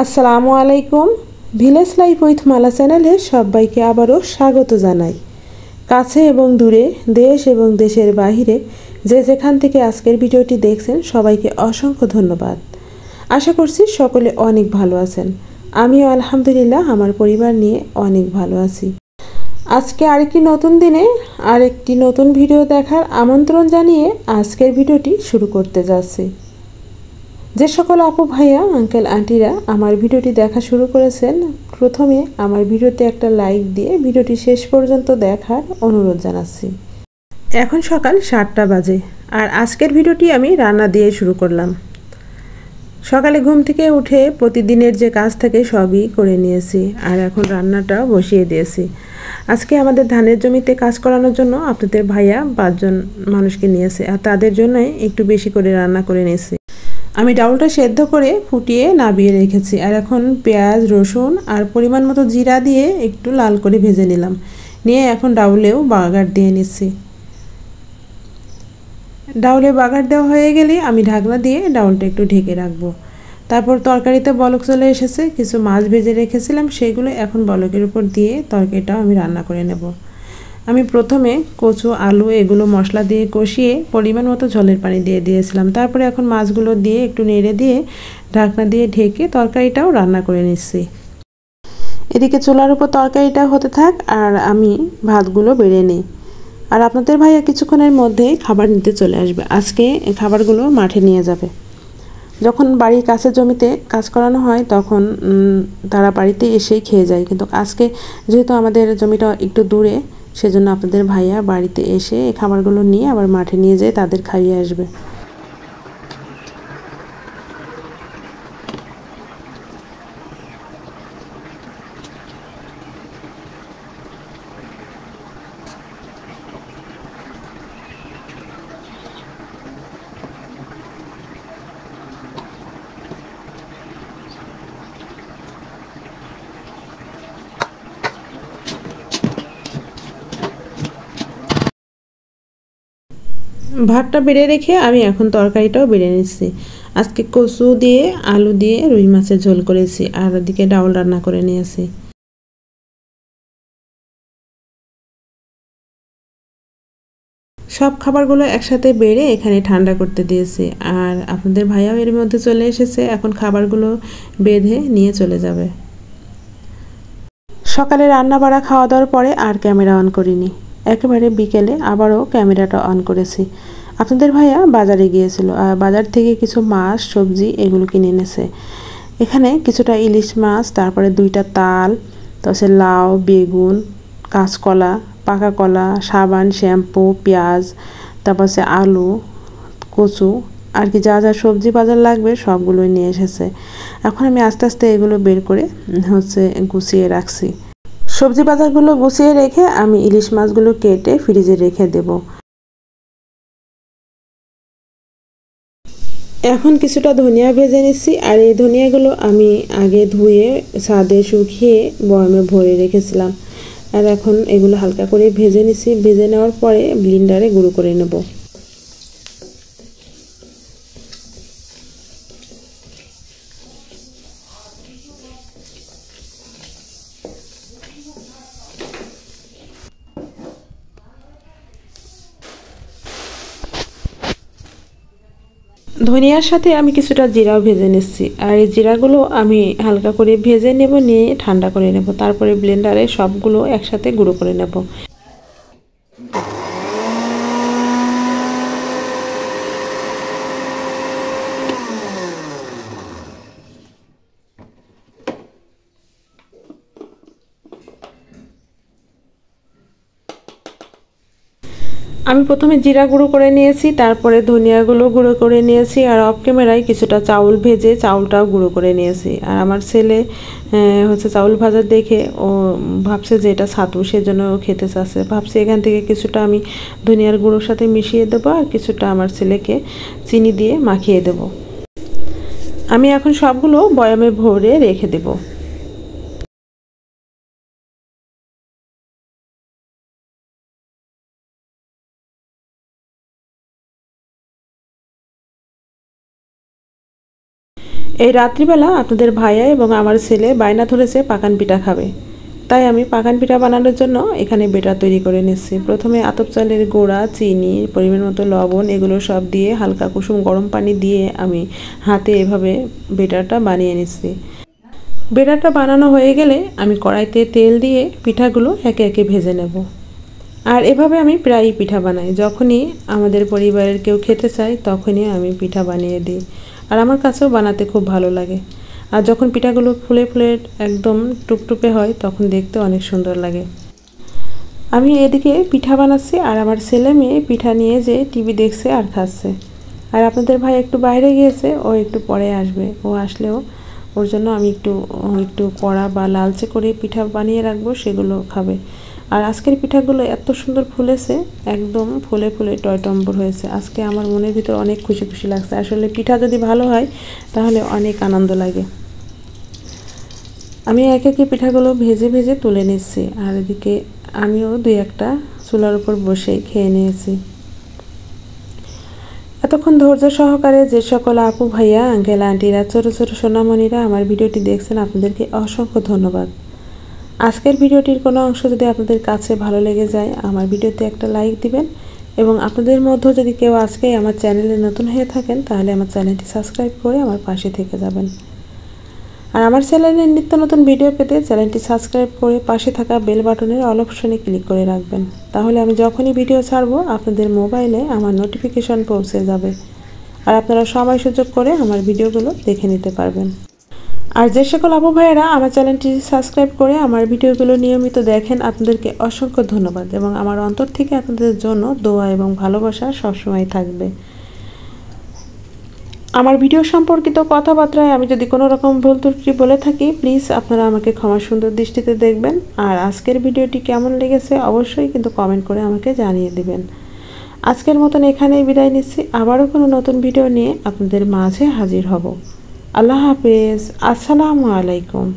আসসালামু আলাইকুম। Village life with মালা চ্যানেলে সবাইকে আবারও স্বাগত জানাই। কাছে এবং দূরে, দেশ এবং দেশের বাহিরে যে যেখান থেকে আজকের ভিডিওটি দেখছেন সবাইকে অসংখ্য ধন্যবাদ। আশা করছি সকলে অনেক ভালো আছেন। আমিও আলহামদুলিল্লাহ আমার পরিবার নিয়ে অনেক ভালো আছি। আজকে আরেকটি নতুন দিনে আরেকটি নতুন ভিডিও দেখার আমন্ত্রণ জানিয়ে আজকের ভিডিওটি শুরু করতে যাচ্ছি। যে সকল আপু ভাইয়া আঙ্কেল আন্টিরা আমার ভিডিওটি দেখা শুরু করেছেন, প্রথমে আমার ভিডিওতে একটা লাইক দিয়ে ভিডিওটি শেষ পর্যন্ত দেখার অনুরোধ জানাচ্ছি। এখন সকাল 7টা বাজে আর আজকের ভিডিওটি আমি রান্না দিয়ে শুরু করলাম। সকালে ঘুম থেকে উঠে প্রতিদিনের যে কাজ থাকে সবই করে নিয়েছি আর এখন রান্নাটাও বসিয়ে দিয়েছি। আজকে আমাদের ধানের জমিতে কাজ করানোর জন্য আপনাদের ভাইয়া 5 জন মানুষকে নিয়েছে আর তাদের জন্যই একটু বেশি করে রান্না করে নিয়েছি। আমি ডাউলটা সেদ্ধ করে ফুটিয়ে নাবিয়ে রেখেছি আর এখন পেঁয়াজ রসুন আর পরিমাণ মতো জিরা দিয়ে একটু লাল করে ভেজে নিলাম। নিয়ে এখন ডাউলেও বাগার দিয়ে নিচ্ছি। ডাউলে বাগার দেওয়া হয়ে গেলে আমি ঢাকনা দিয়ে ডাউলটা একটু ঢেকে রাখবো। তারপর তরকারিতে বলক চলে এসেছে, কিছু মাছ ভেজে রেখেছিলাম সেগুলো এখন বলকের উপর দিয়ে তরকারিটাও আমি রান্না করে নেব। আমি প্রথমে কচু আলু এগুলো মশলা দিয়ে কষিয়ে পরিমাণ মতো ঝোলের পানি দিয়ে দিয়েছিলাম। তারপরে এখন মাছগুলো দিয়ে একটু নেড়ে দিয়ে ঢাকনা দিয়ে ঢেকে তরকারিটাও রান্না করে নিচ্ছি। এদিকে চুলার উপর তরকারিটা হতে থাক আর আমি ভাতগুলো বেড়ে নিই। আর আপনাদের ভাইয়া কিছুক্ষণের মধ্যেই খাবার নিতে চলে আসবে। আজকে খাবারগুলো মাঠে নিয়ে যাবে। যখন বাড়ির কাছে জমিতে কাজ করানো হয় তখন তারা বাড়িতে এসেই খেয়ে যায়, কিন্তু আজকে যেহেতু আমাদের জমিটা একটু দূরে সেজন্য আপনাদের ভাইয়া বাড়িতে এসে এই খাবারগুলো নিয়ে আবার মাঠে নিয়ে যেয়ে তাদের খাইয়ে আসবে। ভাতটা বেড়ে রেখে আমি এখন তরকারিটাও বেড়ে নিচ্ছি। আজকে কচু দিয়ে আলু দিয়ে রুই মাছের ঝোল করেছি আর ওদিকে ডাউল রান্না করে নিয়েছি। সব খাবারগুলো একসাথে বেড়ে এখানে ঠান্ডা করতে দিয়েছি আর আপনাদের ভাইয়াও এর মধ্যে চলে এসেছে। এখন খাবারগুলো বেঁধে নিয়ে চলে যাবে। সকালে রান্না বাড়া খাওয়া দাওয়ার পরে আর ক্যামেরা অন করিনি। একেবারে বিকেলে আবারও ক্যামেরাটা অন করেছি। আপনাদের ভাইয়া বাজারে গিয়েছিল আর বাজার থেকে কিছু মাছ সবজি এগুলো কিনে এনেছে। এখানে কিছুটা ইলিশ মাছ, তারপরে 2টা তাল, তারপরে লাউ, বেগুন, কাঁচকলা, পাকা কলা, সাবান, শ্যাম্পু, পেঁয়াজ, তারপর আলু, কচু আর কি যা যা সবজি বাজার লাগবে সবগুলোই নিয়ে এসেছে। এখন আমি আস্তে আস্তে এগুলো বের করে গুছিয়ে রাখছি। সবজি বাজারগুলো গুছিয়ে রেখে আমি ইলিশ মাছগুলো কেটে ফ্রিজে রেখে দেব। এখন কিছুটা ধনিয়া ভেজে নিচ্ছি আর এই ধনিয়াগুলো আমি আগে ধুয়ে ছাদে শুকিয়ে বয়ামে ভরে রেখেছিলাম। আর এখন এগুলো হালকা করে ভেজে নিচ্ছি। ভেজে নেওয়ার পরে ব্লেন্ডারে গুঁড়ো করে নেব। ধনিয়ার সাথে আমি কিছুটা জিরাও ভেজে নিচ্ছি আর এই জিরাগুলো আমি হালকা করে ভেজে নেব, নিয়ে ঠান্ডা করে নেব। তারপরে ব্লেন্ডারে সবগুলো একসাথে গুঁড়ো করে নেব। আমি প্রথমে জিরা গুঁড়ো করে নিয়েছি, তারপরে ধনিয়াগুলো গুঁড়ো করে নিয়েছি আর অফ ক্যামেরায় কিছুটা চাউল ভেজে চাউলটাও গুঁড়ো করে নিয়েছি। আর আমার ছেলে চাউল ভাজা দেখে ও ভাবছে যে এটা ছাতু, সেজন্য ও খেতে চাচ্ছে। ভাবছি এখান থেকে কিছুটা আমি ধনিয়ার গুঁড়োর সাথে মিশিয়ে দেবো আর কিছুটা আমার ছেলেকে চিনি দিয়ে মাখিয়ে দেব। আমি এখন সবগুলো বয়ামে ভরে রেখে দেবো। এই রাত্রিবেলা আপনাদের ভাইয়া এবং আমার ছেলে বায়না ধরেছে পাকান পিঠা খাবে, তাই আমি পাকান পিঠা বানানোর জন্য এখানে বেটার তৈরি করে নিচ্ছি। প্রথমে আতপ চালের গুঁড়া, চিনি, পরিমাণ মতো লবণ এগুলো সব দিয়ে হালকা কুসুম গরম পানি দিয়ে আমি হাতে এভাবে বেটারটা বানিয়ে নিচ্ছি। বেটারটা বানানো হয়ে গেলে আমি কড়াইতে তেল দিয়ে পিঠাগুলো একে একে ভেজে নেব। আর এভাবে আমি প্রায়ই পিঠা বানাই, যখনই আমাদের পরিবারের কেউ খেতে চায় তখনই আমি পিঠা বানিয়ে দিই। আর আমার কাছেও বানাতে খুব ভালো লাগে। আর যখন পিঠাগুলো ফুলে ফুলে একদম টুকটুকে হয় তখন দেখতে অনেক সুন্দর লাগে। আমি এদিকে পিঠা বানাচ্ছি আর আমার ছেলে মেয়ে পিঠা নিয়ে যে টিভি দেখছে আর খাচ্ছে। আর আপনাদের ভাই একটু বাইরে গিয়েছে, ও একটু পরে আসবে। ও আসলেও ওর জন্য আমি একটু কড়া বা লালচে করে পিঠা বানিয়ে রাখবো, সেগুলো খাবে। আর আজকের পিঠাগুলো এত সুন্দর ফুলেছে, একদম ফুলে ফুলে টয়টম্বর হয়েছে। আজকে আমার মনের ভিতর অনেক খুশি খুশি লাগছে। আসলে পিঠা যদি ভালো হয় তাহলে অনেক আনন্দ লাগে। আমি এক একে পিঠাগুলো ভেজে ভেজে তুলে নিচ্ছি, আর এদিকে আমিও দুই একটা চুলার উপর বসে খেয়ে নিয়েছি। এতক্ষণ ধৈর্য সহকারে যে সকল আপু ভাইয়া, আঙ্কেল আন্টিরা, ছোটো ছোটো সোনামণিরা আমার ভিডিওটি দেখছেন, আপনাদেরকে অসংখ্য ধন্যবাদ। আজকের ভিডিওটির কোনো অংশ যদি আপনাদের কাছে ভালো লেগে যায়, আমার ভিডিওতে একটা লাইক দিবেন এবং আপনাদের মধ্যে যদি কেউ আজকে আমার চ্যানেলে নতুন হয়ে থাকেন তাহলে আমার চ্যানেলটি সাবস্ক্রাইব করে আমার পাশে থেকে যাবেন। আর আমার চ্যানেলের নিত্য নতুন ভিডিও পেতে চ্যানেলটি সাবস্ক্রাইব করে পাশে থাকা বেল বাটনের অল অপশনে ক্লিক করে রাখবেন। তাহলে আমি যখনই ভিডিও ছাড়বো আপনাদের মোবাইলে আমার নোটিফিকেশন পৌঁছে যাবে, আর আপনারা সময় সুযোগ করে আমার ভিডিওগুলো দেখে নিতে পারবেন। আর যে সকল আপু ভাইয়েরা আমার চ্যানেলটি সাবস্ক্রাইব করে আমার ভিডিওগুলো নিয়মিত দেখেন, আপনাদেরকে অসংখ্য ধন্যবাদ এবং আমার অন্তর থেকে আপনাদের জন্য দোয়া এবং ভালোবাসা সবসময় থাকবে। আমার ভিডিও সম্পর্কিত কথাবার্তায় আমি যদি কোনো রকম ভুল ত্রুটি বলে থাকি, প্লিজ আপনারা আমাকে ক্ষমা সুন্দর দৃষ্টিতে দেখবেন। আর আজকের ভিডিওটি কেমন লেগেছে অবশ্যই কিন্তু কমেন্ট করে আমাকে জানিয়ে দিবেন। আজকের মতন এখানেই বিদায় নিচ্ছি। আবারও কোনো নতুন ভিডিও নিয়ে আপনাদের মাঝে হাজির হব। আল্লাহ হাফেজ। আসসালামু আলাইকুম।